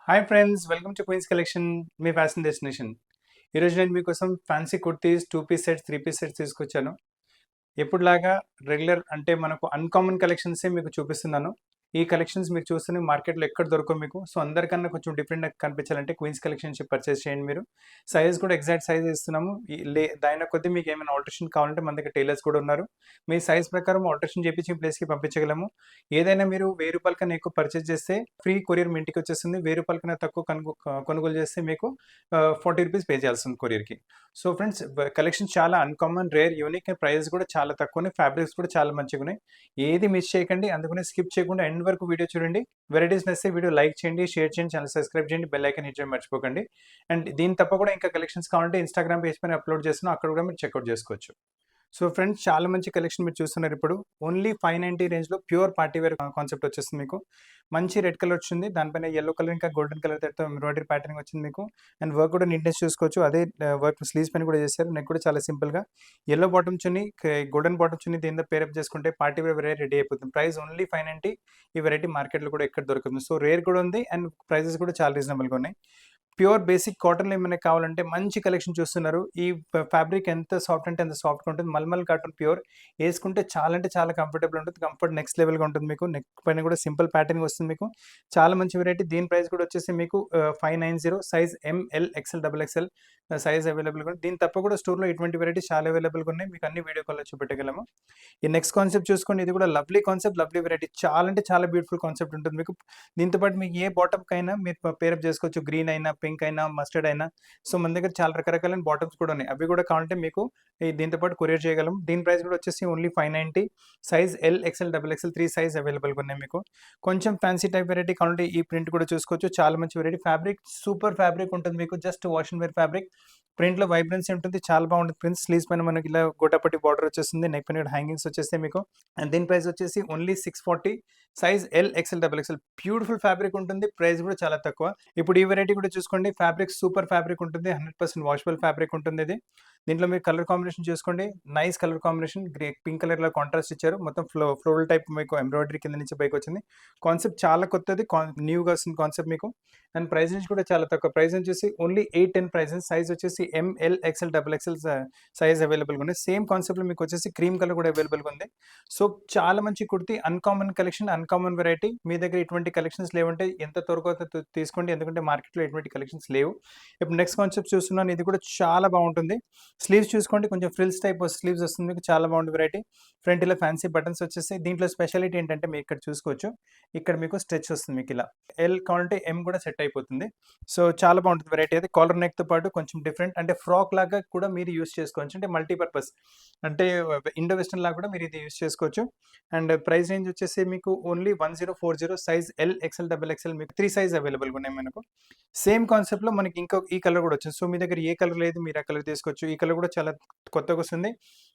Hi friends, welcome to queens collection, మీ fashion destination. ఈరోజు నేను మీకోసం fancy kurtis, 2 piece sets, 3 piece sets తీసుకొచ్చాను. ఎప్పుడులాగా రెగ్యులర్ అంటే మనకు అన్‌కామన్ కలెక్షన్సే మీకు చూపిస్తున్నాను. ఈ కలెక్షన్స్ మీరు చూస్తేనే మార్కెట్‌లో ఎక్కడ దొరకవు మీకు. సో, అందరికన్నా కొంచెం డిఫరెంట్‌గా కనిపించాలంటే క్వీన్స్ కలెక్షన్ నుంచి పర్చేస్ చేయండి మీరు. సైజ్ కూడా ఎగ్జాక్ట్ సైజ్ ఇస్తున్నాము. దాని కొద్దీ మీకు ఏమైనా ఆల్టరేషన్ కావాలంటే మన దగ్గర టైలర్స్ కూడా ఉన్నారు. మీ సైజ్ ప్రకారం ఆల్టరేషన్ చేపించి మీ ప్లేస్‌కి పంపించగలము. ఏదైనా మీరు రూ. 1000 కన్నా ఎక్కువ పర్చేస్ చేస్తే ఫ్రీ కొరియర్ మీ ఇంటికి వచ్చేస్తుంది. రూ. 1000 కన్నా తక్కువ కొనుగోలు చేస్తే మీకు రూ. 40 పే చేయాల్సింది కొరియర్‌కి. సో ఫ్రెండ్స్, కలెక్షన్ చాలా అన్‌కామన్, రేర్, యూనిక్, ప్రైస్ కూడా చాలా తక్కువనే. ఫ్యాబ్రిక్స్ కూడా చాలా మంచిగున్నాయి. ఏది మిస్ చేయకండి. అందుకనే స్కిప్ చేయకుండా ఎండ్ వరకు వీడియో చూడండి. వెరైటీస్ నచ్చితే వీడియో లైక్ చేయండి, షేర్ చేయండి, ఛానల్ సబ్స్క్రైబ్ చేయండి, బెల్ ఐకాన్ హిట్ చేయడం మర్చిపోకండి. అండ్ దీని తప్ప కూడా ఇంకా కలెక్షన్స్ కావాలంటే ఇన్‌స్టాగ్రామ్ పేజ్ పైన అప్‌లోడ్ చేస్తున్నాం. అక్కడ కూడా మీరు చెక్‌ఔట్ చేసుకోవచ్చు. సో ఫ్రెండ్స్, చాలా మంచి కలెక్షన్ మీరు చూస్తున్నారు ఇప్పుడు. ఓన్లీ 590 రేంజ్‌లో ప్యూర్ పార్టీ వేర్ కాన్సెప్ట్ వచ్చేస్తుంది మీకు. మంచి రెడ్ కలర్ వచ్చింది. దానిపైన యెల్లో కలర్ ఇంకా గోల్డెన్ కలర్ తో ఎంబ్రాయిడరీ ప్యాటర్నింగ్ వచ్చింది మీకు. అండ్ వర్క్ కూడా నీట్‌నెస్ చూసుకోవచ్చు. అదే వర్క్ స్లీవ్స్ పైన కూడా చేశారు. నెక్ కూడా చాలా సింపుల్‌గా యెల్లో బాటమ్ చున్నీ, గోల్డెన్ బాటమ్ చున్నీ దీనితో పేరప్ చేసుకుంటే పార్టీ వేర్ రెడీ అయిపోతుంది. Price only 590. ఈ వెరైటీ మార్కెట్‌లో కూడా ఎక్కడ దొరకదు. సో రేర్ కూడా ఉంది అండ్ ప్రైసెస్ కూడా చాలా రీజనబుల్‌గా ఉన్నాయి. ప్యూర్ బేసిక్ కాటన్‌లో ఏమైనా కావాలంటే మంచి కలెక్షన్ చూస్తున్నారు. ఈ ఫ్యాబ్రిక్ ఎంత సాఫ్ట్ అంటే అంత సాఫ్ట్‌గా ఉంటుంది. Mulmul cotton pure. ఏసుకుంటే చాలా అంటే చాలా కంఫర్టబుల్ ఉంటుంది. కంఫర్ట్ నెక్స్ట్ లెవెల్‌గా ఉంటుంది మీకు. నెక్ పైన కూడా సింపుల్ ప్యాటర్నింగ్ వస్తుంది మీకు. చాలా మంచి వెరైటీ. దీని ప్రైస్ కూడా వచ్చేసి మీకు 590. Size ML, XL, double XL size అవైలబుల్‌గా ఉంది. దీని తప్ప కూడా స్టోర్‌లో ఇటువంటి వెరైటీస్ చాలా అవైలబుల్‌గా ఉన్నాయి. మీకు అన్ని వీడియో కాల్‌లో చూపెట్టగలము. ఈ నెక్స్ట్ కాన్సెప్ట్ చూసుకోండి. ఇది కూడా లవ్లీ కాన్సెప్ట్, లవ్లీ వెరైటీ. చాలా అంటే చాలా బ్యూటిఫుల్ కాన్సెప్ట్ ఉంటుంది మీకు. దీంతో పాటు మీకు ఏ బాటమ్‌కైనా మీరు పేరప్ చేసుకోవచ్చు. గ్రీన్ అయినా, పింక్ అయినా, మస్టర్డ్ అయినా. సో, మన దగ్గర చాలా రకరకాలైన బాటమ్స్ కూడా ఉన్నాయి. అవి కూడా కావాలంటే మీకు దీంతో పాటు కొరియర్ చేయగలం. దీని ప్రైస్ కూడా వచ్చేసి only 590. Size L, XL, double XL 3 size అవైలబుల్‌గా ఉన్నాయి మీకు. కొంచెం ఫ్యాన్సీ టైప్ వెరైటీ కావాలంటే ఈ ప్రింట్ కూడా చూసుకోవచ్చు. చాలా మంచి వెరైటీ. ఫ్యాబ్రిక్ సూపర్ ఫ్యాబ్రిక్ ఉంటుంది మీకు. Just wash and wear fabric. ప్రింట్‌లో వైబ్రెన్సీ ఉంటుంది. చాలా బాగుంటుంది ప్రింట్. స్లీవ్స్ పైన మనకి ఇలా గోటాపట్టి బార్డర్ వచ్చేస్తుంది. నెక్ పైన హ్యాంగింగ్స్ వచ్చేస్తాయి మీకు. అండ్ దీని ప్రైస్ వచ్చేసి only 640. Size L, XL, double XL. Beautiful fabric ఉంటుంది. ప్రైస్ కూడా చాలా తక్కువ. ఇప్పుడు ఈ వెరైటీ కూడా చూసుకోండి. ఫ్యాబ్రిక్ సూపర్ ఫ్యాబ్రిక్ ఉంటుంది. 100% వాషబుల్ ఫ్యాబ్రిక్ ఉంటుంది ఇది. దీంట్లో మీరు కలర్ కాంబినేషన్ చూసుకోండి. Nice colour combination. పింక్ కలర్‌లో కాంట్రాస్ట్ ఇచ్చారు. మొత్తం ఫ్లోరల్ టైప్ మీకు ఎంబ్రాయిడరీ కింద నుంచి పైకొచ్చింది. కాన్సెప్ట్ చాలా కొత్తది. న్యూగా వస్తుంది కాన్సెప్ట్ మీకు. అండ్ ప్రైస్ నుంచి కూడా చాలా తక్కువ. ప్రైస్ వచ్చేసి ఓన్లీ 810 ప్రైస్. సైజ్ వచ్చేసి ML, XL, double XL size అవైలబుల్‌గా ఉంది. సేమ్ కాన్సెప్ట్‌లో మీకు వచ్చేసి క్రీమ్ కలర్ కూడా అవైలబుల్‌గా ఉంది. సో, చాలా మంచి kurti. Uncommon collection, uncommon variety. మీ దగ్గర ఇటువంటి కలెక్షన్స్ లేవంటే ఎంత త్వరగా తీసుకోండి. ఎందుకంటే మార్కెట్‌లో ఎటువంటి కలెక్షన్స్ లేవు. ఇప్పుడు నెక్స్ట్ కాన్సెప్ట్ చూస్తున్నాను. ఇది కూడా చాలా బాగుంటుంది. స్లీవ్స్ చూసుకోండి. కొంచెం ఫ్రిల్స్ టైప్ స్లీవ్స్ వస్తుంది మీకు. చాలా బాగుంది వెరైటీ. ఫ్రంట్ ఇలా ఫ్యాన్సీ బటన్స్ వచ్చేసాయి. దీంట్లో స్పెషాలిటీ ఏంటంటే మీరు ఇక్కడ చూసుకోవచ్చు. ఇక్కడ మీకు స్ట్రెచ్ వస్తుంది మీకు ఇలా. ఎల్ కావాలంటే ఎం కూడా సెట్ అయిపోతుంది. సో, చాలా బాగుంటుంది వెరైటీ అయితే. కాలర్ నెక్‌తో పాటు కొంచెం డిఫరెంట్ అంటే ఫ్రాక్ లాగా కూడా మీరు యూజ్ చేసుకోవచ్చు. అంటే మల్టీపర్పస్. అంటే ఇండో వెస్టర్న్ లాగా కూడా మీరు ఇది యూజ్ చేసుకోవచ్చు. అండ్ ప్రైస్ రేంజ్ వచ్చేసి మీకు only 1040. Size L, XL, double XL మీకు 3 సైజ్ అవైలబుల్‌గా ఉన్నాయి మనకు. సేమ్ కాన్సెప్ట్‌లో మనకి ఈ కలర్ కూడా వచ్చింది. సో, మీ దగ్గర ఏ కలర్ లేదు మీరు ఆ కలర్ తీసుకోవచ్చు. ఈ కలర్ కూడా చాలా కొత్తగొస్తుంది.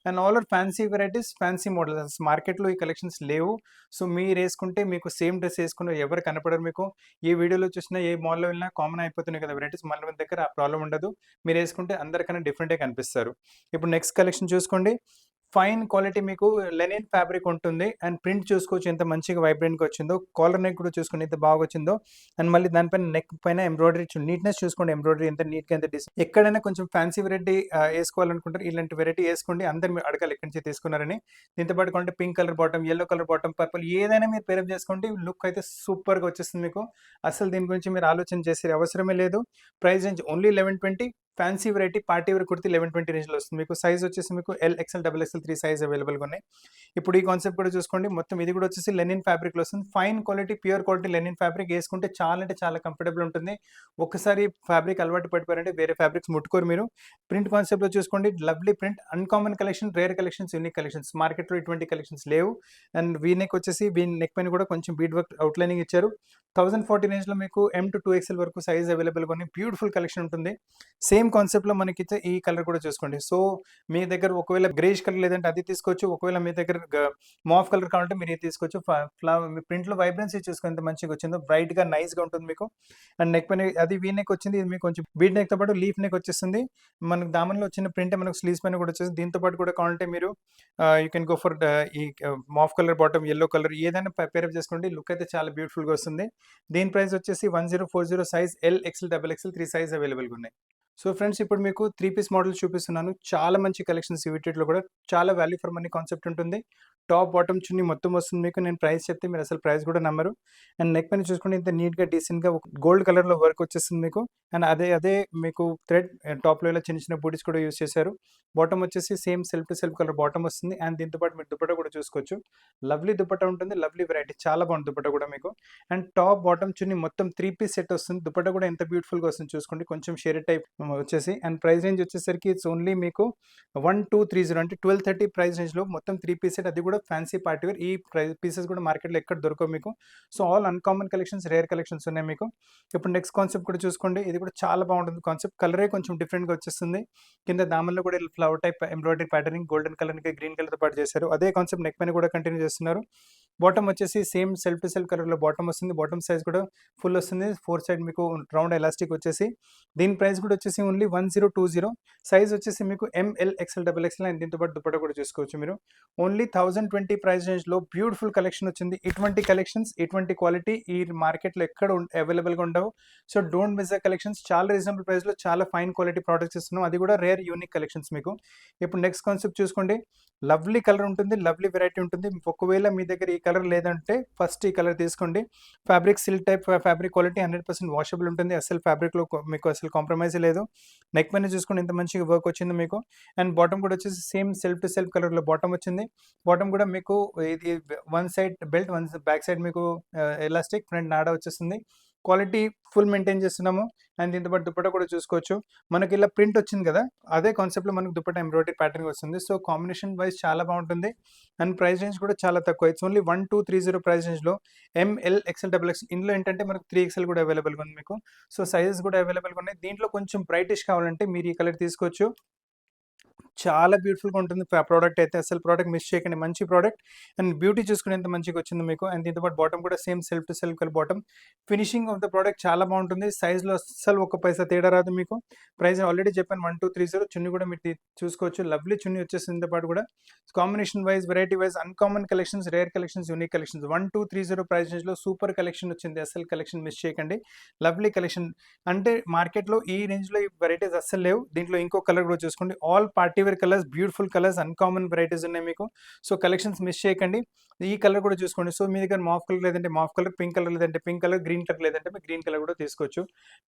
And all are fancy varieties, fancy models. మార్కెట్‌లో ఈ కలెక్షన్స్ లేవు. సో, మీరేసుకుంటే మీకు సేమ్ డ్రెస్ ఏసుకున్న ఎవరు కనపడరు మీకు. ఏ వీడియోలో చూసినా, ఏ మాల్‌లో వెళ్ళినా కామన్ అయిపోతున్నాయి కదా వెరైటీస్. మన దగ్గర ఆ ప్రాబ్లమ్ ఉండదు. మీరేసుకుంటే అందరికన్నా డిఫరెంట్‌గా కనిపిస్తారు. ఇప్పుడు నెక్స్ట్ కలెక్షన్ చూసుకోండి. ఫైన్ క్వాలిటీ మీకు లెనిన్ ఫ్యాబ్రిక్ ఉంటుంది. అండ్ ప్రింట్ చూసుకోవచ్చు ఎంత మంచిగా వైబ్రెంట్‌గా వచ్చిందో. కాలర్ నెక్ కూడా చూసుకోండి ఎంత బాగొచ్చిందో. అండ్ మళ్ళీ దానిపైన నెక్ పైన ఎంబ్రాయిడరీ నీట్‌నెస్ చూసుకోండి. ఎంబ్రాయిడరీ ఎంత నీట్‌గా ఎంత ఎక్కడైనా కొంచెం ఫ్యాన్సీ వెరైటీ ఏసుకోవాలనుకుంటారు. ఇలాంటి వెరైటీ ఏసుకోండి. అందరూ మీరు అడగాలి ఎక్కడి నుంచి తీసుకున్నారని. దీంతో పాటు కొంటే pink colour bottom, yellow colour bottom, purple ఏదైనా మీరు పేరప్ చేసుకోండి. లుక్ అయితే సూపర్‌గా వచ్చేస్తుంది మీకు. అసలు దీని గురించి మీరు ఆలోచన చేసే అవసరమే లేదు. Price range only 1120. Fancy variety party wear kurti 1120 రేంజ్‌లో వస్తుంది మీకు. సైజ్ వచ్చేసి మీకు L, XL, double XL 3 size అవైలబుల్‌గా ఉన్నాయి. ఇప్పుడు ఈ కాన్సెప్ట్ కూడా చూసుకోండి. మొత్తం ఇది కూడా వచ్చేసి లెనిన్ ఫ్యాబ్రిక్‌లో వస్తుంది. Fine quality, pure quality linen fabric ఏసుకుంటే చాలా అంటే చాలా కంఫర్టబుల్ ఉంటుంది. ఒక్కసారి ఫ్యాబ్రిక్ అలవాటు పడిపోయారంటే వేరే ఫ్యాబ్రిక్స్ ముట్టుకోరు మీరు. ప్రింట్ కాన్సెప్ట్‌లో చూసుకోండి. Lovely print. Uncommon collection, rare collections, unique collections. మార్కెట్‌లో ఇటువంటి కలెక్షన్స్ లేవు. అండ్ నెక్ వచ్చేసి నెక్ పైన కూడా కొంచెం బీడ్ వర్క్ అవుట్‌లైనింగ్ ఇచ్చారు. 1040 రేంజ్‌లో మీకు ఎం టు 2 ఎక్స్ఎల్ వరకు సైజ్ అవైలబుల్‌గా ఉన్నాయి. బ్యూటిఫుల్ కలెక్షన్ ఉంటుంది. సేమ్ సేమ్ కాన్సెప్ట్‌లో మనకిచ్చే ఈ కలర్ కూడా చూసుకోండి. సో, మీ దగ్గర ఒకవేళ గ్రేష్ కలర్ లేదంటే అది తీసుకోవచ్చు. ఒకవేళ మీ దగ్గర మావ్ కలర్ కావాలంటే మీరు ఇది తీసుకోవచ్చు. మీ ప్రింట్‌లో వైబ్రెన్సీ చూసుకోండి ఎంత మంచిగొచ్చిందో. బ్రైట్‌గా, నైస్‌గా ఉంటుంది మీకు. అండ్ నెక్ పైన అది వీ నెక్ వచ్చింది. ఇది మీకు కొంచెం బీడ్ నెక్‌తో పాటు లీఫ్ నెక్ వచ్చేస్తుంది. మనకు దామన్‌లో వచ్చిన ప్రింటే మనకు స్లీవ్స్ పైన కూడా వచ్చేసింది. దీంతో పాటు కూడా కావాలంటే మీరు యూ కెన్ గో ఫర్ ఈ మావ్ కలర్ బాటమ్, యెల్లో కలర్ ఏదైనా పేరప్ చేసుకోండి. లుక్ అయితే చాలా బ్యూటిఫుల్‌గా వస్తుంది. దీని ప్రైస్ వచ్చేసి 1040 size L, XL, double XL 3 size అవైలబుల్‌గా ఉన్నాయి. సో ఫ్రెండ్స్, ఇప్పుడు మీకు 3 పీస్ మోడల్స్ చూపిస్తున్నాను. చాలా మంచి కలెక్షన్స్ వీటిలో కూడా చాలా వాల్యూ ఫర్ మనీ కాన్సెప్ట్ ఉంటుంది. టాప్, బాటమ్, చున్నీ మొత్తం వస్తుంది మీకు. నేను ప్రైస్ చెప్తే మీరు అసలు ప్రైస్ కూడా నమ్మరు. అండ్ నెక్ పైన చూసుకుంటే ఇంత నీట్‌గా, డీసెంట్‌గా ఒక గోల్డ్ కలర్‌లో వర్క్ వచ్చేస్తుంది మీకు. అండ్ అదే మీకు థ్రెడ్ టాప్‌లో ఇలా చిన్న చిన్న బూటీస్ కూడా యూజ్ చేశారు. బాటమ్ వచ్చేసి same self to self colour bottom వస్తుంది. అండ్ దీంతో పాటు మీరు దుపట్టా కూడా చూసుకోవచ్చు. లవ్లీ దుపట్టా ఉంటుంది. Lovely variety. చాలా బాగుంది దుపట్టా కూడా మీకు. అండ్ టాప్, బాటమ్, చున్నీ మొత్తం 3 పీస్ సెట్ వస్తుంది. దుపట్టా కూడా ఎంత బ్యూటిఫుల్‌గా వస్తుంది చూసుకోండి. కొంచెం షేడెడ్ టైప్ వచ్చేసి. అండ్ ప్రైస్ రేంజ్ వచ్చేసరికి ఇట్స్ ఓన్లీ మీకు 1230 అంటే 1230 ప్రైస్ రేంజ్‌లో మొత్తం 3 పీస్ సెట్. అది కూడా ఫ్యాన్సీ పార్టీ వేర్. ఈ పీసెస్ కూడా మార్కెట్‌లో ఎక్కడ దొరకవు మీకు. So all uncommon collections, rare collections ఉన్నాయి మీకు. ఇప్పుడు నెక్స్ట్ కాన్సెప్ట్ కూడా చూసుకోండి. ఇది కూడా చాలా బాగుంటుంది కాన్సెప్ట్. కలరే కొంచెం డిఫరెంట్‌గా వచ్చేస్తుంది. కింద దామన్‌లో కూడా flower type embroidery patterning golden కలర్‌కి గ్రీన్ కలర్‌తో పాటు చేశారు. అదే కాన్సెప్ట్ నెక్ పైన కూడా కంటిన్యూ చేస్తున్నారు. బాటమ్ వచ్చేసి సేమ్ సెల్ఫ్ టు సెల్ఫ్ కలర్‌లో బాటమ్ వస్తుంది. బాటమ్ సైజ్ కూడా ఫుల్ వస్తుంది. 4 సైడ్ మీకు రౌండ్ ఎలాస్టిక్ వచ్చేసి. దీని ప్రైస్ కూడా వచ్చేసి ఓన్లీ 1020. సైజ్ వచ్చేసి మీకు ML, XL, double XL. And దీంతో పాటు దుపట్టా కూడా చూసుకోవచ్చు మీరు. ఓన్లీ 1020 ప్రైస్ రేంజ్‌లో బ్యూటిఫుల్ కలెక్షన్ వచ్చింది. ఇటువంటి కలెక్షన్స్, ఇటువంటి క్వాలిటీ ఈ మార్కెట్‌లో ఎక్కడ అవైలబుల్‌గా ఉండవు. So don't miss the collections. చాలా రీజనబుల్ ప్రైస్‌లో చాలా ఫైన్ క్వాలిటీ ప్రొడక్ట్స్ ఇస్తున్నాం. అది కూడా రేర్ యూనిక్ కలెక్షన్స్ మీకు. ఇప్పుడు నెక్స్ట్ కాన్సెప్ట్ చూసుకోండి. లవ్లీ కలర్ ఉంటుంది. లవ్లీ వెరైటీ ఉంటుంది. ఒకవేళ మీ దగ్గర ఈ కలర్ లేదంటే ఫస్ట్ ఈ కలర్ తీసుకోండి. Fabric silk type fabric quality 100% washable ఉంటుంది. అసలు ఫ్యాబ్రిక్‌లో మీకు అసలు కాంప్రమైజ్ లేదు. నెక్ పైన చూసుకోండి ఎంత మంచిగా వర్క్ వచ్చిందో మీకు. అండ్ బాటమ్ కూడా వచ్చేసి సేమ్ సెల్ఫ్ టు సెల్ఫ్ కలర్‌లో బాటమ్ వచ్చింది. బాటమ్ కూడా మీకు ఇది one side belt, back side మీకు ఎలాస్టిక్, ఫ్రంట్ నాడా వచ్చేస్తుంది. క్వాలిటీ ఫుల్ మెయింటైన్ చేస్తున్నాము. అండ్ దీంతో పాటు దుపట్టా కూడా చూసుకోవచ్చు. మనకి ఇలా ప్రింట్ వచ్చింది కదా, అదే కాన్సెప్ట్‌లో మనకు దుపట్టా ఎంబ్రాయిడరీ ప్యాటర్న్ వస్తుంది. సో కాంబినేషన్ వైస్ చాలా బాగుంటుంది. అండ్ ప్రైస్ రేంజ్ కూడా చాలా తక్కువ. ఇట్స్ ఓన్లీ 1230 ప్రైస్ రేంజ్‌లో ఎంఎల్, ఎక్స్ఎల్, డబుల్ ఎక్స్ఎల్. ఇందులో ఏంటంటే మనకు 3XL కూడా అవైలబుల్‌గా ఉంది మీకు. సో సైజెస్ కూడా అవైలబుల్‌గా ఉన్నాయి. దీంట్లో కొంచెం బ్రైటిష్ కావాలంటే మీరు ఈ కలర్ తీసుకోవచ్చు. చాలా బ్యూటిఫుల్‌గా ఉంటుంది ప్రోడక్ట్ అయితే. అసలు ప్రోడక్ట్ మిస్ చేయకండి. మంచి ప్రోడక్ట్. అండ్ బ్యూటీ చూసుకుని ఎంత మంచిగా వచ్చిందో మీకు. అండ్ దీంతో పాటు బాటమ్ కూడా same self to self colour bottom. Finishing of the product చాలా బాగుంటుంది. సైజ్‌లో అస్సలు ఒక్క పైసా తేడా రాదు మీకు. ప్రైస్ ఆల్రెడీ చెప్పాను 1230. చున్నీ కూడా మీరు చూసుకోవచ్చు. లవ్లీ చున్నీ వచ్చేసి దీంతో పాటు కూడా combination wise, variety wise uncommon collections, rare collections, unique collections. 1230 price రేంజ్‌లో సూపర్ కలెక్షన్ వచ్చింది. అసలు కలెక్షన్ మిస్ చేయకండి. Lovely collection. అంటే మార్కెట్‌లో ఈ రేంజ్‌లో ఈ వెరైటీస్ అస్సలు లేవు. దీంట్లో ఇంకో కలర్ కూడా చూసుకోండి. All party wear colours, beautiful colours, uncommon varieties ఉన్నాయి మీకు. సో కలెక్షన్స్ మిస్ చేయకండి. ఈ కలర్ కూడా చూసుకోండి. సో మీ దగ్గర మాఫ్ కలర్ లేదంటే మాఫ్ కలర్, పింక్ కలర్ లేదంటే పింక్ కలర్, గ్రీన్ కలర్ లేదంటే మీరు గ్రీన్ కలర్ కూడా తీసుకోవచ్చు.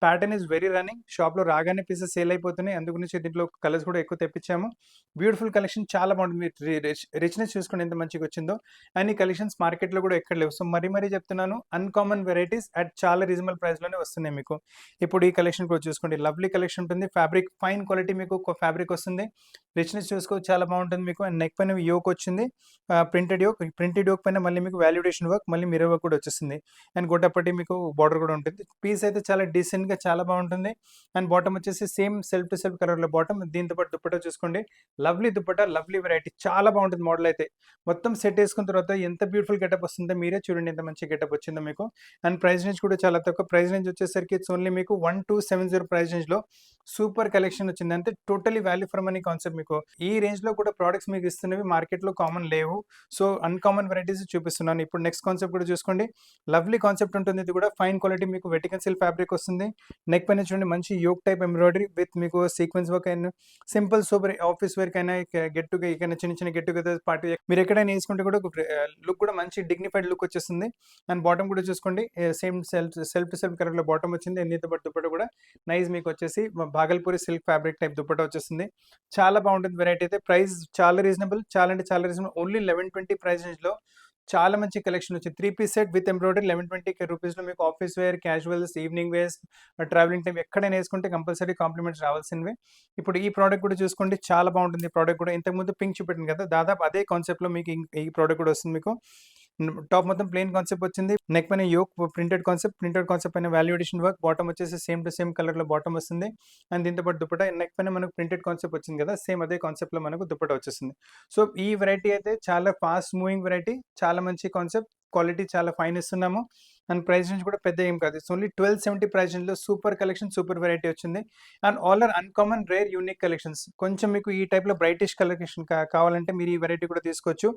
Pattern is very running. షాప్‌లో రాగానే పీసెస్ సేల్ అయిపోతున్నాయి. అందు గురించి దీంట్లో కలర్స్ కూడా ఎక్కువ తెప్పించాము. బ్యూటిఫుల్ కలెక్షన్ చాలా బాగుంటుంది. మీరు రిచ్‌నెస్ చూసుకోండి ఎంత మంచిగా వచ్చిందో. అండ్ ఈ కలెక్షన్స్ మార్కెట్‌లో కూడా ఎక్కడ లేవు. సో మరీ చెప్తున్నాను, అన్‌కామన్ వెరైటీస్ అట్ చాలా రీజనబుల్ ప్రైస్‌లోనే వస్తున్నాయి మీకు. ఇప్పుడు ఈ కలెక్షన్ కూడా చూసుకోండి. లవ్లీ కలెక్షన్ ఉంటుంది. ఫ్యాబ్రిక్ ఫైన్ క్వాలిటీ మీకు ఫ్యాబ్రిక్ వస్తుంది. రిచ్‌నెస్ చూసుకోవచ్చు చాలా బాగుంటుంది మీకు. అండ్ నెక్ పైన యోక్ వచ్చింది. ప్రింటెడ్ యోక్ పైన మళ్ళీ మీకు వాల్యుడేషన్ వర్క్, మళ్ళీ మిర్రర్ వర్క్ కూడా వచ్చేస్తుంది. అండ్ గొట్టపట్టి మీకు బార్డర్ కూడా ఉంటుంది. పీస్ అయితే చాలా డీసెంట్‌గా చాలా బాగుంటుంది. అండ్ బాటమ్ వచ్చేసి సేమ్ సెల్ఫ్ టు సెల్ఫ్ కలర్‌లో బాటమ్. దీంతో పాటు దుపట్టా చూసుకోండి. Lovely dupatta, lovely variety. చాలా బాగుంటుంది మోడల్ అయితే. మొత్తం సెట్ వేసుకున్న తర్వాత ఎంత బ్యూటిఫుల్ గెటప్ వస్తుందో మీరే చూడండి ఎంత మంచి గెటప్ వచ్చిందో మీకు. అండ్ ప్రైస్ రేంజ్ కూడా చాలా తక్కువ. ప్రైస్ రేంజ్ వచ్చేసరికి ఇట్స్ ఓన్లీ మీకు 1270 ప్రైస్ రేంజ్‌లో సూపర్ కలెక్షన్ వచ్చింది. అంటే totally value for money concept మీకు. ఈ రేంజ్‌లో కూడా ప్రొడక్ట్స్ మీకు ఇస్తున్నవి మార్కెట్‌లో కామన్ లేవు. సో అన్‌కామన్ వెరైటీస్ చూపిస్తున్నాను. ఇప్పుడు నెక్స్ట్ కాన్సెప్ట్ కూడా చూసుకోండి. లవ్లీ కాన్సెప్ట్ ఉంటుంది. ఇది కూడా ఫైన్ క్వాలిటీ మీకు వెటికన్ సిల్క్ ఫ్యాబ్రిక్ వస్తుంది. నెక్ పైన చూడండి మంచి యోక్ టైప్ ఎంబ్రాయిడరీ విత్ మీకు sequence work and simple super office wear కైనా, చిన్న గెట్ టుగెదర్ పార్టీ మీరు ఎక్కడైనా వేసుకుంటే కూడా లుక్ కూడా మంచి డిగ్నిఫైడ్ లుక్ వచ్చేస్తుంది. అండ్ బాటమ్ కూడా చూసుకోండి. సేమ్ సెల్ఫ్ టు సెల్ఫ్ కలర్‌లో బాటమ్ వచ్చింది. దీంతో పాటు దుపట్టా కూడా నైస్ మీకు వచ్చేసి Bhagalpuri silk fabric type dupatta వచ్చేస్తుంది. చాలా బాగుంటుంది వెరైటీ అయితే. ప్రైస్ చాలా రీజనబుల్. చాలా అంటే చాలా రీజనబుల్. ఓన్లీ 1120 ప్రైస్ రేంజ్‌లో చాలా మంచి కలెక్షన్ వచ్చింది. 3 పీస్ సెట్ విత్ ఎంబ్రాయిడరీ 1120 రూపీస్‌లో మీకు office wear, casuals, evening wears, travelling time ఎక్కడైనా వేసుకుంటే కంపల్సరీ కాంప్లిమెంట్స్ రావాల్సినవే. ఇప్పుడు ఈ ప్రోడక్ట్ కూడా చూసుకోండి. చాలా బాగుంటుంది ఈ ప్రోడక్ట్ కూడా. ఇంతకుముందు పింక్ చూపెట్టాను కదా, దాదాపు అదే కాన్సెప్ట్‌లో మీకు ఈ ప్రోడక్ట్ కూడా వస్తుంది మీకు. టాప్ మొత్తం ప్లెయిన్ కాన్సెప్ట్ వచ్చింది. నెక్ పైన యోక్ ప్రింటెడ్ కాన్సెప్ట్ పైన వాల్యూ అడిషన్ వర్క్, బాటమ్ వచ్చేసి సేమ్ టు సేమ్ కలర్ లో బాటమ్ వస్తుంది. అండ్ దీంతో పాటు దుపట్టా నెక్ పైన మనకు ప్రింటెడ్ కాన్సెప్ట్ వచ్చింది కదా, సేమ్ అదే కాన్సెప్ట్ లో మనకు దుపట్టా వచ్చేస్తుంది. సో ఈ వెరైటీ అయితే చాలా ఫాస్ట్ మూవింగ్ వెరైటీ, చాలా మంచి కాన్సెప్ట్, క్వాలిటీ చాలా ఫైన్ ఇస్తున్నాము. అండ్ ప్రైస్ రేంజ్ కూడా పెద్ద ఏం కాదు. ఇట్స్ ఓన్లీ 1270 ప్రైస్ రేంజ్ లో సూపర్ కలెక్షన్, సూపర్ వెరైటీ వచ్చింది. And all are uncommon rare unique collections. కొంచెం మీకు ఈ టైప్ లో బ్రైటిష్ కలెక్షన్ కావాలంటే మీరు ఈ వెరైటీ కూడా తీసుకోవచ్చు.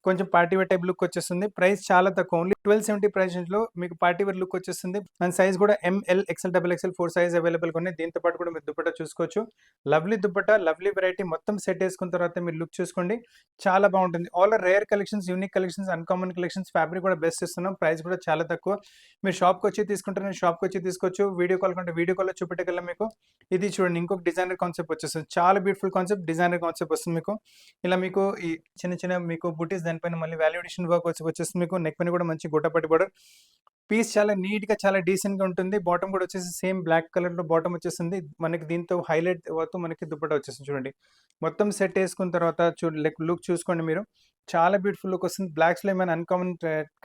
కొంచెం పార్టీ వేర్ టైప్ లుక్ వచ్చేస్తుంది. ప్రైస్ చాలా తక్కువ, ఓన్లీ 1270 ప్రైస్ రేంజ్ లో మీకు పార్టీ వేర్ లుక్ వచ్చేస్తుంది. అండ్ సైజ్ కూడా ML, XL, XXL 4 size available గా ఉన్నాయి. దీంతో పాటు కూడా మీరు దుపట్టా చూసుకోవచ్చు. లవ్లీ దుపట్టా, లవ్లీ వెరైటీ, మొత్తం సెట్ వేసుకున్న తర్వాత మీరు లుక్ చూసుకోండి, చాలా బాగుంటుంది. All are rare collections, unique collections, uncommon collections. Fabric కూడా బెస్ట్ ఇస్తున్నాం, ప్రైస్ కూడా చాలా తక్కువ. మీరు షాప్కి వచ్చి తీసుకుంటారని షాప్కి వచ్చి తీసుకోవచ్చు. వీడియో కాల్ కంటే వీడియో కాల్లో చూపెట్టగలం మీకు. ఇది చూడండి, ఇంకొక డిజైనర్ కాన్సెప్ట్ వచ్చేస్తుంది. చాలా బ్యూటిఫుల్ కాన్సెప్ట్, డిజైనర్ కాన్సెప్ట్ వస్తుంది మీకు. ఇలా మీకు ఈ చిన్న చిన్న మీకు బుటీస్, దానిపైన మళ్ళీ వాల్యుడేషన్ వర్క్ వచ్చేస్తుంది మీకు. నెక్ పైన కూడా మంచి గొట్టపట్టి బోర్డర్. పీస్ చాలా నీట్ గా, చాలా డీసెంట్ గా ఉంటుంది. బాటమ్ కూడా వచ్చేసి సేమ్ బ్లాక్ కలర్ లో బాటమ్ వచ్చేస్తుంది మనకి. దీంతో హైలైట్ అవుతూ మనకి దుపట్టా వచ్చేస్తుంది. చూడండి, మొత్తం సెట్ వేసుకున్న తర్వాత లుక్ చూసుకోండి మీరు, చాలా బ్యూటిఫుల్ లుక్ వస్తుంది. బ్లాక్స్ లో ఏమైనా అన్కామన్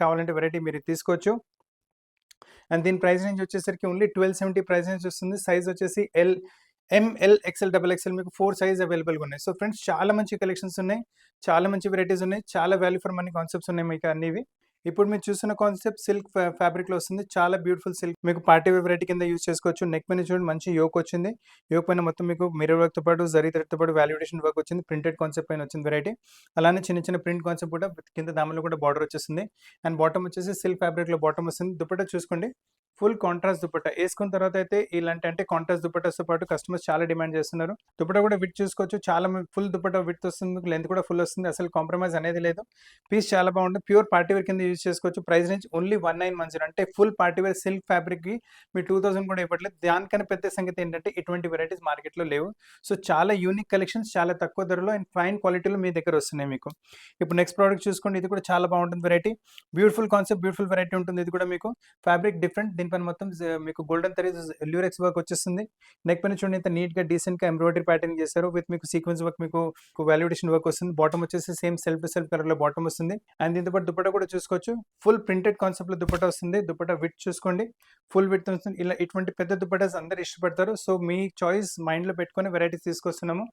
కావాలంటే వెరైటీ మీరు తీసుకోవచ్చు. అండ్ దీని ప్రైస్ రేంజ్ వచ్చేసరికి ఓన్లీ 1270 ప్రైస్ రేంజ్ వస్తుంది. సైజ్ వచ్చేసి ML, XL, XXL మీకు 4 సైజ్ అవైలబుల్గా ఉన్నాయి. సో ఫ్రెండ్స్, చాలా మంచి కలెక్షన్స్ ఉన్నాయి, చాలా మంచి వెరైటీస్ ఉన్నాయి, చాలా వాల్యూ ఫర్ మనీ కాన్సెప్ట్స్ ఉన్నాయి మీకు అన్నివి. ఇప్పుడు మీరు చూస్తున్న కాన్సెప్ట్ సిల్క్ ఫ్యాబ్రిక్ లో వస్తుంది. చాలా బ్యూటిఫుల్ సిల్క్, మీకు పార్టీ వేర్ వెరైటీ కింద యూజ్ చేసుకోవచ్చు. నెక్ పైన చూడండి మంచి యోక్ వచ్చింది. యోక్ పైన మొత్తం మీకు మిర్రర్ వర్క్ తో పాటు, జరీ థ్రెడ్ తో పాటు వాల్యుడేషన్ వర్క్ వచ్చింది. ప్రింటెడ్ కాన్సెప్ట్ పైన వచ్చింది వెరైటీ. అలానే చిన్న చిన్న ప్రింట్ కాన్సెప్ట్ కూడా కింద దామలో కూడా బార్డర్ వచ్చేస్తుంది. అండ్ బాటమ్ వచ్చేసి సిల్క్ ఫ్యాబ్రిక్ లో బాటమ్ వస్తుంది. దుపట్టా చూసుకోండి, ఫుల్ కాంట్రాస్ట్ దుపట్టా. వేసుకున్న తర్వాత అయితే ఇలాంటి అంటే కాంట్రాస్ట్ దుపట్టాతో పాటు కస్టమర్స్ చాలా డిమాండ్ చేస్తున్నారు. దుపట్టా కూడా విత్ చూసుకోవచ్చు, చాలా ఫుల్ దుపట్టా విత్ వస్తుంది, లెంత్ కూడా ఫుల్ వస్తుంది, అసలు కాంప్రమైజ్ అనేది లేదు. పీస్ చాలా బాగుంటుంది, ప్యూర్ పార్టీ వేర్ కింద యూజ్ చేసుకోవచ్చు. ప్రైస్ రేంజ్ ఓన్లీ 1910, అంటే full party wear silk fabric కి మీ 2000 కూడా ఇవ్వట్లేదు. దానికన్నా పెద్ద సంగతి ఏంటంటే ఇటువంటి వెరైటీస్ మార్కెట్ లో లేవు. సో చాలా యూనిక్ కలెక్షన్స్, చాలా తక్కువ ధరలో అండ్ ఫైన్ క్వాలిటీలో మీ దగ్గర వస్తున్నాయి మీకు. ఇప్పుడు నెక్స్ట్ ప్రోడక్ట్ చూసుకోండి, ఇది కూడా చాలా బాగుంటుంది variety. Beautiful concept, beautiful variety ఉంటుంది. ఇది కూడా మీకు ఫ్యాబ్రిక్ డిఫరెంట్, దీనిపైన మొత్తం మీకు గోల్డెన్ థ్రెడ్ ల్యూరెక్స్ వర్క్ వచ్చేస్తుంది. నెక్ పైన చూడండి ఎంత నీట్ గా డీసెంట్ గా ఎంబ్రాయిడరీ ప్యాటర్న్ చేశారు. విత్ మీకు సీక్వెన్స్ వర్క్, మీకు వాల్యుడేషన్ వర్క్ వస్తుంది. బాటమ్ వచ్చేసి same self to self colour లో బాటమ్ వస్తుంది. అండ్ దీంతో పాటు దుపట్టా కూడా చూసుకోవచ్చు, ఫుల్ ప్రింటెడ్ కాన్సెప్ట్ లో దుపట్టా వస్తుంది. దుపట్టా విత్ చూసుకోండి, ఫుల్ విత్ వస్తుంది. ఇలా ఇటువంటి పెద్ద దుపట్టాస్ అందరు ఇష్టపడతారు. సో మీ చాయిస్ మైండ్ లో పెట్టుకొని వెరైటీస్ తీసుకొస్తున్నాము.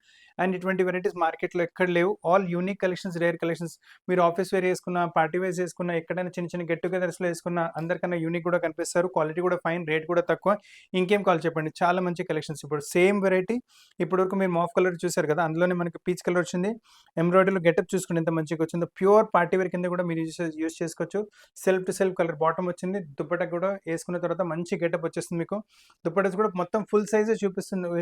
అండ్ ఇటువంటి వెరైటీస్ మార్కెట్ లో ఎక్కడ లేవు. All unique collections, rare collections. మీరు ఆఫీస్ వేర్ వేసుకున్న, పార్టీ వేర్ వేసుకున్న, ఎక్కడైనా చిన్న చిన్న గెట్ టుగెదర్స్ లో వేసుకున్న అందరికన్నా యూనిక్ కూడా కనిపిస్తారు. క్వాలిటీ కూడా ఫైన్, రేట్ కూడా తక్కువ. ఇంకేం కాల్ చెప్పండి, చాలా మంచి కలెక్షన్స్. ఇప్పుడు సేమ్ వెరైటీ, ఇప్పటి వరకు మీరు మాఫ్ కలర్ చూసారు కదా, అందులోనే మనకి పీచ్ కలర్ వచ్చింది. ఎంబ్రాయిడరీలో గెటప్ చూసుకుని ఎంత మంచిగా వచ్చిందో. ప్యూర్ పార్టీ వేర్ కింద కూడా మీరు యూజ్ చేసుకోవచ్చు. Self to self colour bottom వచ్చింది. దుపట్టా కూడా వేసుకున్న తర్వాత మంచి గెటప్ వచ్చేస్తుంది మీకు. దుపట్టాస్ కూడా మొత్తం ఫుల్ సైజ్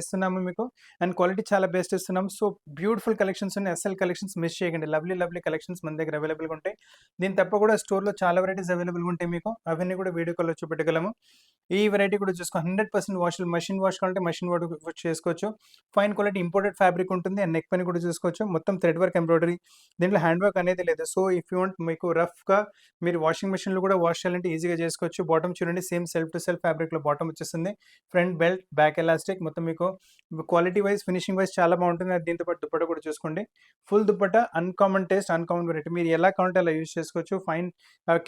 ఇస్తున్నాము మీకు. అండ్ క్వాలిటీ చాలా బెస్ట్ ఇస్తున్నాము. సో బ్యూటిఫుల్ కలెక్షన్స్ ఉన్నాయి, అసలు కలెక్షన్స్ మిస్ చేయకండి. లవ్లీ లవ్లీ కలెక్షన్స్ మన దగ్గర అవైలబుల్గా ఉంటాయి. దీని తప్ప కూడా స్టోర్లో చాలా వెరైటీస్ అవైలబుల్గా ఉంటాయి మీకు, అవన్నీ కూడా వీడియో కాల్లో చూపెట్టగలము. ఈ వెరైటీ కూడా చూసుకో, 100% వాష్, మెషిన్ వాష్ కావాలంటే మెషిన్ వాష్ చేసుకోవచ్చు. ఫైన్ క్వాలిటీ ఇంపోర్టెడ్ ఫ్యాబ్రిక్ ఉంటుంది. అండ్ నెక్ పైన కూడా చూసుకోవచ్చు, మొత్తం థ్రెడ్ వర్క్, ఎంబ్రాయిడరీ, దీంట్లో హ్యాండ్ వర్క్ అనేది లేదు. సో ఇఫ్ యూ వాంట్, మీకు రఫ్ గా మీరు వాషింగ్ మెషిన్ లో కూడా వాష్ చేయాలంటే ఈజీగా చేసుకోవచ్చు. బాటమ్ చూడండి, same self to self fabric లో బాటమ్ వచ్చేస్తుంది. ఫ్రంట్ బెల్ట్, బ్యాక్ ఎలాస్టిక్, మొత్తం మీకు క్వాలిటీ వైజ్, ఫినిషింగ్ వైజ్ చాలా బాగుంటుంది. దీంతో పాటు దుపట్టా కూడా చూసుకోండి, full dupatta, uncommon taste, uncommon variety. మీరు ఎలా కావాలంటే అలా యూజ్ చేసుకోవచ్చు. ఫైన్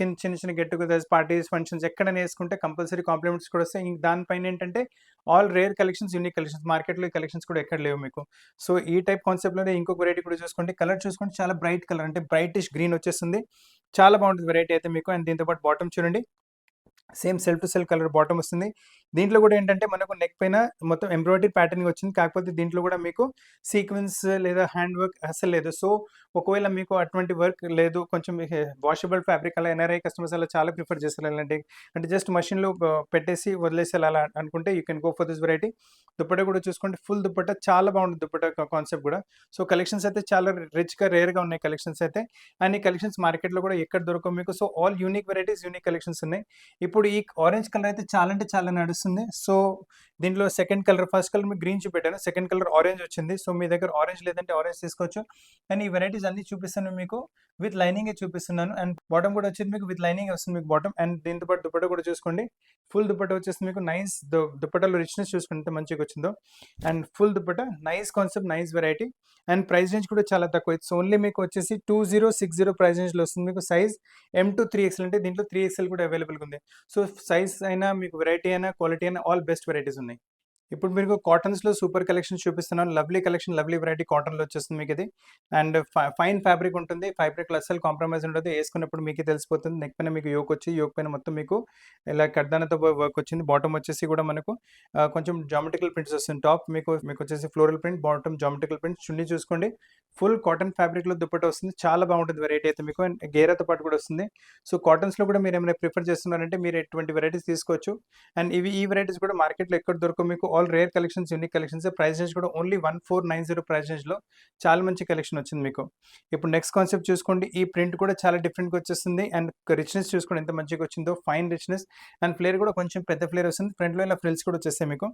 చిన్న చిన్న గెట్ టుగెదర్స్, పార్టీస్, ఫంక్షన్స్ ఎక్కడైనా వేసుకుంటే కంపల్సరీ కాంప్లిమెంట్స్ కూడా వస్తాయి. దానిపైన ఏంటంటే all rare collections, unique collections. మార్కెట్లో ఈ కలెక్షన్స్ కూడా ఎక్కడ లేవు మీకు. సో ఈ టైప్ కాన్సెప్ట్ లోనే ఇంకొక వెరైటీ కూడా చూసుకోండి. కలర్ చూసుకోండి, చాలా బ్రైట్ కలర్, అంటే బ్రైటిష్ గ్రీన్ వచ్చేస్తుంది. చాలా బాగుంటుంది వెరైటీ అయితే మీకు. అండ్ దీంతో పాటు బాటమ్ చూడండి, same self to self colour bottom వస్తుంది. దీంట్లో కూడా ఏంటంటే మనకు నెక్ పైన మొత్తం ఎంబ్రాయిడరీ ప్యాటర్న్ వచ్చింది. కాకపోతే దీంట్లో కూడా మీకు సీక్వెన్స్ లేదా హ్యాండ్ వర్క్ అసలు లేదు. సో ఒకవేళ మీకు అటువంటి వర్క్ లేదు, కొంచెం వాషబుల్ ఫ్యాబ్రిక్, అలా ఎన్ఆర్ఐ కస్టమర్స్ అలా చాలా ప్రిఫర్ చేస్తారు. అలాంటి అంటే జస్ట్ మషిన్లో పెట్టేసి వదిలేసి అలా అనుకుంటే you can go for this variety. Dupatta కూడా చూసుకోండి, ఫుల్ దుపట్టా, చాలా బాగుంటుంది దుపట్టా కాన్సెప్ట్ కూడా. సో కలెక్షన్స్ అయితే చాలా రిచ్గా, రేర్గా ఉన్నాయి కలెక్షన్స్ అయితే. అండ్ ఈ కలెక్షన్స్ మార్కెట్లో కూడా ఎక్కడ దొరకవు మీకు. So all unique varieties, unique collections ఉన్నాయి. ఇప్పుడు ఈ ఆరెంజ్ కలర్ అయితే చాలా అంటే చాలా నడుస్తుంది. సో దీంట్లో సెకండ్ కలర్, ఫస్ట్ కలర్ మీకు గ్రీన్ చూపెట్టాను, సెకండ్ కలర్ ఆరెంజ్ వచ్చింది. సో మీ దగ్గర ఆరెంజ్ లేదంటే ఆరెంజ్ తీసుకోవచ్చు. అండ్ ఈ వెరైటీస్ అన్ని చూపిస్తాను మీకు విత్ లైనింగ్ చూపిస్తున్నాను. అండ్ బాటమ్ కూడా వచ్చేది మీకు విత్ లైనింగ్ వస్తుంది మీకు బాటమ్. అండ్ దీంతో పాటు దుపట్టా కూడా చూసుకోండి, ఫుల్ దుపట్టా వచ్చేసి మీకు నైస్ దుపట్టాలో రిచ్నెస్ చూసుకోండి ఎంత మంచిగా వచ్చిందో. And full dupatta, nice concept, nice variety. And price range కూడా చాలా తక్కువ. ఇట్స్ ఓన్లీ మీకు వచ్చేసి 2060 ప్రైస్ రేంజ్లో వస్తుంది మీకు. సైజ్ M to 3XL అంటే దీంట్లో 3XL కూడా అవైలబుల్గా ఉంది. సో సైజ్ అయినా మీకు వెరైటీ అయినా క్వాలిటీ అయినా ఆల్ బెస్ట్ వెరైటీస్ ఉన్నాయి. ఇప్పుడు మీకు కాటన్స్లో సూపర్ కలెక్షన్ చూపిస్తున్నాను. లవ్లీ కలెక్షన్, లవ్లీ వెరైటీ కాటన్లో వచ్చేస్తుంది మీకు ఇది. అండ్ ఫైన్ ఫ్యాబ్రిక్ ఉంటుంది, ఫ్యాబ్రిక్లో అస్సలు కాంప్రమైజ్ ఉండదు. వేసుకున్నప్పుడు మీకే తెలిసిపోతుంది. నెక్ పైన మీకు యోక్ వచ్చి, యోక్ పైన మొత్తం మీకు ఇలా కడ్దానతో వర్క్ వచ్చింది. బాటమ్ వచ్చేసి కూడా మనకు కొంచెం జామెట్రికల్ ప్రింట్స్ వస్తుంది. టాప్ మీకు వచ్చేసి floral print, bottom geometrical print. Chunni చూసుకోండి, ఫుల్ కాటన్ ఫ్యాబ్రిక్లో దుపట్టా వస్తుంది. చాలా బాగుంటుంది వెరైటీ అయితే మీకు. అండ్ గేరాతో పాటు కూడా వస్తుంది. సో కాటన్స్లో కూడా మీరు ఏమైనా ప్రిఫర్ చేస్తున్నారంటే మీరు ఎటువంటి వెరైటీస్ తీసుకోవచ్చు. అండ్ ఈ వెరైటీస్ కూడా మార్కెట్లో ఎక్కడ దొరకవు మీకు. All rare collections, unique collections. Price range కూడా ఓన్లీ 1490 ప్రైస్ రేంజ్లో చాలా మంచి కలెక్షన్ వచ్చింది మీకు. ఇప్పుడు నెక్స్ట్ కాన్సెప్ట్ చూసుకోండి, ఈ ప్రింట్ కూడా చాలా డిఫరెంట్గా వచ్చేస్తుంది. అండ్ రిచ్నెస్ చూసుకోండి ఎంత మంచిగా వచ్చిందో, ఫైన్ రిచ్నెస్. అండ్ ఫ్లేర్ కూడా కొంచెం పెద్ద ఫ్లేర్ వస్తుంది. ఫ్రంట్లో ఇలా ఫ్రిల్స్ కూడా వచ్చేస్తాయి మీకు.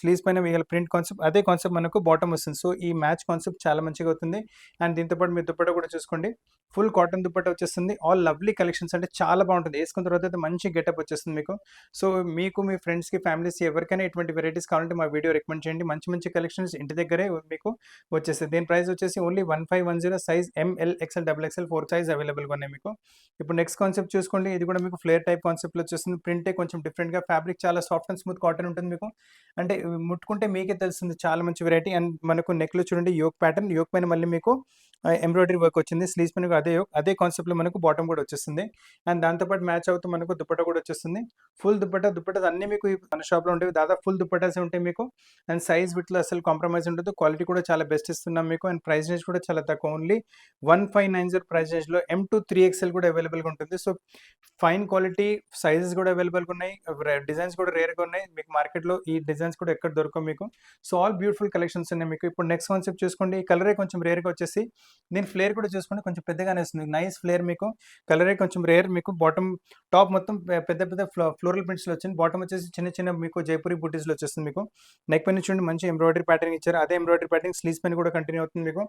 స్లీవ్స్ పైన ఇలా ప్రింట్ కాన్సెప్ట్, అదే కాన్సెప్ట్ మనకు బాటమ్ వస్తుంది. సో ఈ మ్యాచ్ కాన్సెప్ట్ చాలా మంచిగా అవుతుంది. అండ్ దీంతో పాటు మీ దుపట్టా కూడా చూసుకోండి, ఫుల్ కాటన్ దుపట్టా వచ్చేస్తుంది. ఆల్ లవ్లీ కలెక్షన్స్, అంటే చాలా బాగుంటుంది. వేసుకున్న తర్వాత అయితే మంచి గెటప్ వచ్చేస్తుంది మీకు. సో మీకు, మీ ఫ్రెండ్స్కి, ఫ్యామిలీస్ ఎవరికైనా ఎటువంటి వెరైటీస్ కావాలంటే మా వీడియో రికమెండ్ చేయండి. మంచి మంచి కలెక్షన్స్ ఇంటి దగ్గరే మీకు వచ్చేస్తుంది. దీని ప్రైస్ వచ్చేసి only 1510. Size ML, XL, XXL 4 size అవైలబుల్గా ఉన్నాయి మీకు. ఇప్పుడు నెక్స్ట్ కాన్సెప్ట్ చూసుకోండి, ఇది కూడా మీకు ఫ్లేర్ టైప్ కాన్సెప్ట్లో వచ్చేస్తుంది. ప్రింటే కొంచెం డిఫరెంట్గా, ఫ్యాబ్రిక్ చాలా సాఫ్ట్ అండ్ స్మూత్ కాటన్ ఉంటుంది మీకు. అంటే ముట్టుకుంటే మీకే తెలుస్తుంది, చాలా మంచి వెరైటీ. అండ్ మనకు నెక్లో చూడండి యోక్ ప్యాటర్న్, యోక్ పైన మళ్ళీ మీకు ఎంబ్రాయిడరీ వర్క్ వచ్చింది. స్లీవ్స్ పైన అదే కాన్సెప్ట్లో మనకు బాటమ్ కూడా వచ్చేస్తుంది. అండ్ దాంతోపాటు మ్యాచ్ అవుతూ మనకు దుపట్టా కూడా వచ్చేస్తుంది. ఫుల్ దుపట్టాస్ అన్ని మీకు మన షాప్లో ఉంటాయి. దాదాపు ఫుల్ దుపట్టాస్ ఉంటాయి మీకు. అండ్ సైజ్ వీటిలో అసలు కాంప్రమైజ్ ఉండదు. క్వాలిటీ కూడా చాలా బెస్ట్ ఇస్తున్నాం మీకు. అండ్ ప్రైస్ రేంజ్ కూడా చాలా తక్కువ, ఓన్లీ 1590 ప్రైస్ రేంజ్లో. M to 3XL కూడా అవైలబుల్గా ఉంటుంది. సో ఫైన్ క్వాలిటీ, సైజెస్ కూడా అవైలబుల్గా ఉన్నాయి. డిజైన్స్ కూడా రేర్గా ఉన్నాయి మీకు. మార్కెట్లో ఈ డిజైన్స్ కూడా ఎక్కడ దొరకవు మీకు. సో ఆల్ బ్యూటిఫుల్ కలెక్షన్స్ ఉన్నాయి మీకు. ఇప్పుడు నెక్స్ట్ కాన్సెప్ట్ చూసుకోండి, ఈ కలరే కొంచెం రేర్గా వచ్చేసి, దీని ఫ్లేర్ కూడా చూసుకోండి కొంచెం పెద్దగానే వస్తుంది. నైస్ ఫ్లేర్ మీకు. కలరే కొంచెం రేర్ మీకు. బాటమ్, టాప్ మొత్తం పెద్ద పెద్ద ఫ్లోరల్ ప్రింట్స్లో వచ్చింది. బాటమ్ వచ్చేసి చిన్న చిన్న మీకు జైపూరి బుటీస్లో వచ్చేస్తుంది మీకు. నెక్ పైన చూడండి మంచి ఎంబ్రాయిడరీ ప్యాటర్న్ ఇచ్చారు. అదే ఎంబ్రాయిడరీ ప్యాటర్న్ స్లీవ్స్ పైన కూడా కంటిన్యూ అవుతుంది మీకు.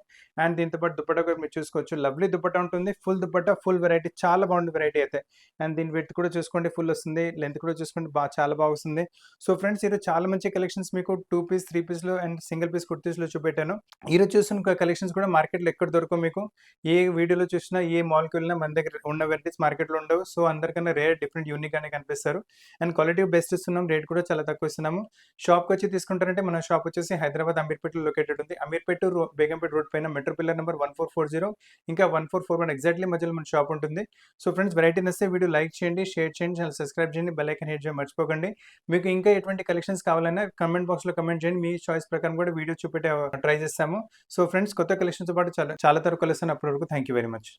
అండ్ దీంతో పాటు దుపట్టా కూడా మీరు చూసుకోవచ్చు, లవ్లీ దుపట్టా ఉంటుంది. ఫుల్ దుపట్టా, ఫుల్ వెరైటీ, చాలా బాగుంది వెరైటీ అయితే. అండ్ దీని విడ్త్ కూడా చూసుకోండి ఫుల్ వస్తుంది. లెంత్ కూడా చూసుకోండి చాలా బాగా వస్తుంది. సో ఫ్రెండ్స్, ఈరోజు చాలా మంచి కలెక్షన్స్ మీకు 2 పీస్, 3 పీస్లో అండ్ సింగిల్ పీస్ కుర్తీస్లో చూపెట్టాను. ఈరోజు చూస్తున్న కలెక్షన్స్ కూడా మార్కెట్లో ఎక్కడ దొరకవు మీకు. ఏ వీడియోలో చూసినా, ఏ మాల్కి వెళ్ళినా మన దగ్గర ఉన్న వెరైటీస్ మార్కెట్లో ఉండవు. సో అందరికన్నా రేర్, డిఫరెంట్, యూనిక్ గానే కనిపిస్తారు. అండ్ క్వాలిటీ బెస్ట్ ఇస్తున్నాం, రేట్ కూడా చాలా తక్కువ ఇస్తున్నాము. షాప్కి వచ్చి తీసుకుంటారంటే మన షాప్ వచ్చేసి హైదరాబాద్ అమీర్పేటలో లొకేటెడ్ ఉంది. అమీర్పేట బేగంపేట రోడ్ పైన మెట్రో పిల్లర్ నెంబర్ 1440 ఇంకా 1441 ఎగ్జాక్ట్లీ మధ్యలో మన షాప్ ఉంటుంది. సో ఫ్రెండ్స్, వెరైటీ నచ్చితే వీడియో లైక్ చేయండి, షేర్ చేయండి, ఛానల్ సబ్స్క్రైబ్ చేయండి, బెల్ ఐకాన్ హిట్ చేయడం మర్చిపోకండి. మీకు ఇంకా ఎటువంటి కలెక్షన్స్ కావాలన్నా కమెంట్ బాక్స్లో కమెంట్ చేయండి. మీ చాయిస్ ప్రకారం కూడా వీడియో చూపెట్టే ట్రై చేస్తాము. సో ఫ్రెండ్స్, కొత్త కలెక్షన్తో పాటు చాలా తరకు కలుస్తాను. అప్పటి వరకు థ్యాంక్ యూ వెరీ మచ్.